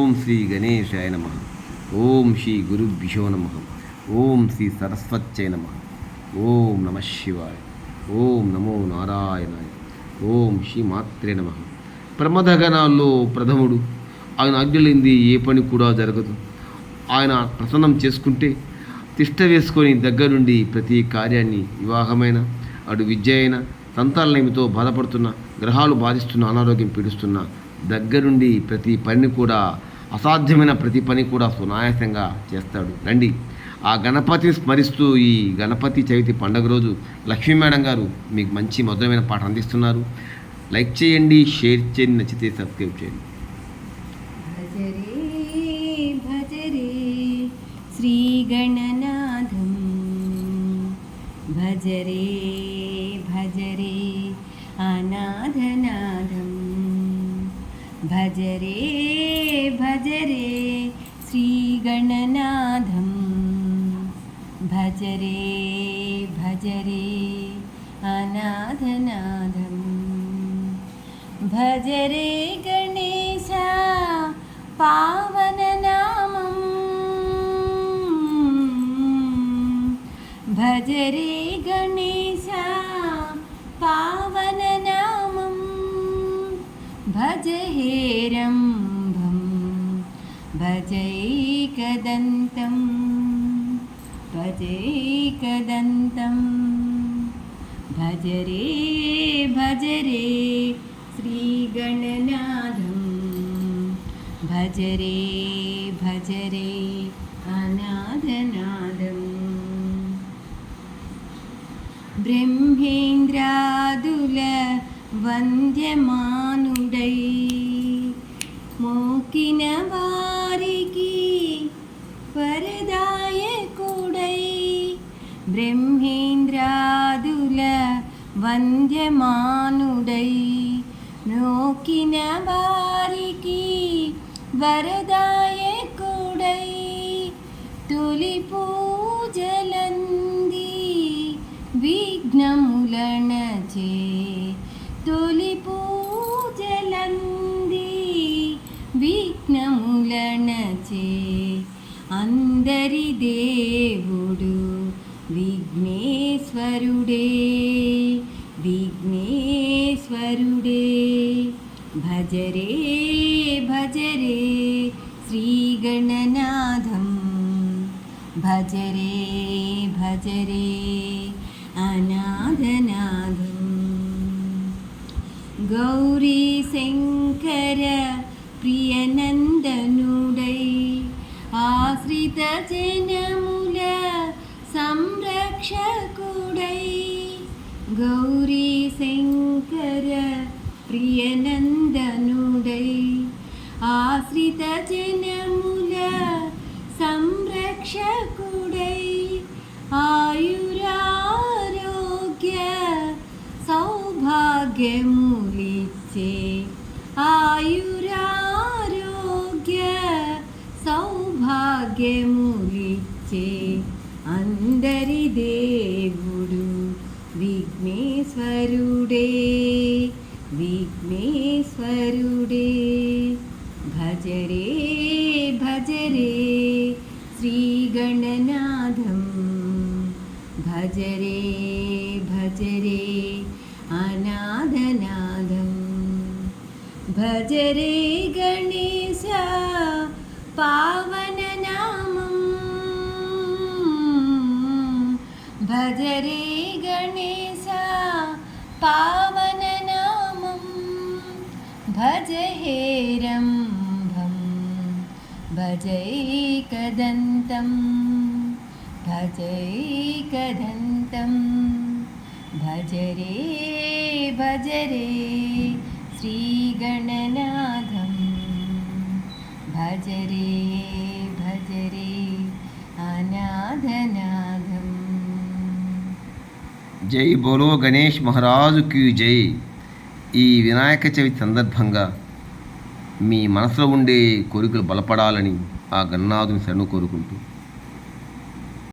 ఓం శ్రీ గణేశాయ నమః. ఓం శ్రీ గురుభ్యో నమః. ఓం శ్రీ సరస్వత్యై నమః. ఓం నమః శివాయ. ఓం నమో నారాయణాయ. ఓం శ్రీ మాత్రే నమః. ప్రమథగణాల్లో ప్రథముడు. ఆయన ఆజ్ఞలేంది ఏ పని కూడా జరగదు. ఆయన ప్రసన్నం చేసుకుంటే తిష్ట వేసుకొని దగ్గరుండి ప్రతి కార్యాన్ని, వివాహమైన అటు విద్య అయిన, సంతానలేమితో బాధపడుతున్న, గ్రహాలు బాధిస్తున్న, అనారోగ్యం పీడిస్తున్న దగ్గరుండి ప్రతి పనిని కూడా, అసాధ్యమైన ప్రతి పని కూడా సునాయాసంగా చేస్తాడు. రండి ఆ గణపతిని స్మరిస్తూ ఈ గణపతి చవితి పండుగ రోజు లక్ష్మీ మేడం గారు మీకు మంచి మధురమైన పాట అందిస్తున్నారు. లైక్ చేయండి, షేర్ చేయండి, నచ్చితే సబ్స్క్రైబ్ చేయండి. భజరే భజరే శ్రీ గణనాథం, భజరే భజరే అనాథనాథం, భజరే భజరే శ్రీ గణనాథం, భజరే భజరే అనాథనాథం, భజరే గణేశ పావననామం, భజరే గణేశ పావననామం, భజహేరంభం భజైకదంతం, భజైకదంతం, భజరే భజరే శ్రీగణనాథం, భజరే భజరే అనాథనాథం, బ్రహ్మేంద్రాదుల వంద్యమానుడై మోకిన వారికి వరదాయకుడై, బ్రహ్మేంద్రాదుల వంద్యమానుడై నోకిన వారికి వరదాయకుడై, తొలి పూజలంది విఘ్నములనచే, తొలి పూజలంది విఘ్నములనచే, అందరి దేవుడు విఘ్నేశ్వరుడే, విఘ్నేశ్వరుడే, భజరే భజరే శ్రీగణనాథం, భజరే భజరే అనాథనాథం, గౌరీ శంకర ప్రియనందనుడై ఆశ్రిత జనముల సంరక్షకుడై, గౌరీ శంకర ప్రియనందనుడై ఆశ్రిత జనముల సంరక్షకుడై, ఆయురారోగ్య సౌభాగ్యములిచ్చే, ఆయురారోగ్య సౌభాగ్యములిచ్చే, అందరి దేవుడు విఘ్నేశ్వరుడే, విఘ్నేశ్వరుడే, భజరే భజరే శ్రీగణనాథం, భజరే భజరే అనాథనాథం, భజరే గణేశ పావననామం, భజరే గణేశ పావననామం, భజహేరంభం భజైకదంతం, భజైకదంతం, భజరే భజరే శ్రీగణనాథం, భజరే భజరే అనాథనాథం. జై బోలో గణేష్ మహారాజుకి జై. ఈ వినాయక చవితి సందర్భంగా మీ మనసులో ఉండే కోరికలు బలపడాలని ఆ గణనాథుని శరణు కోరుకుంటూ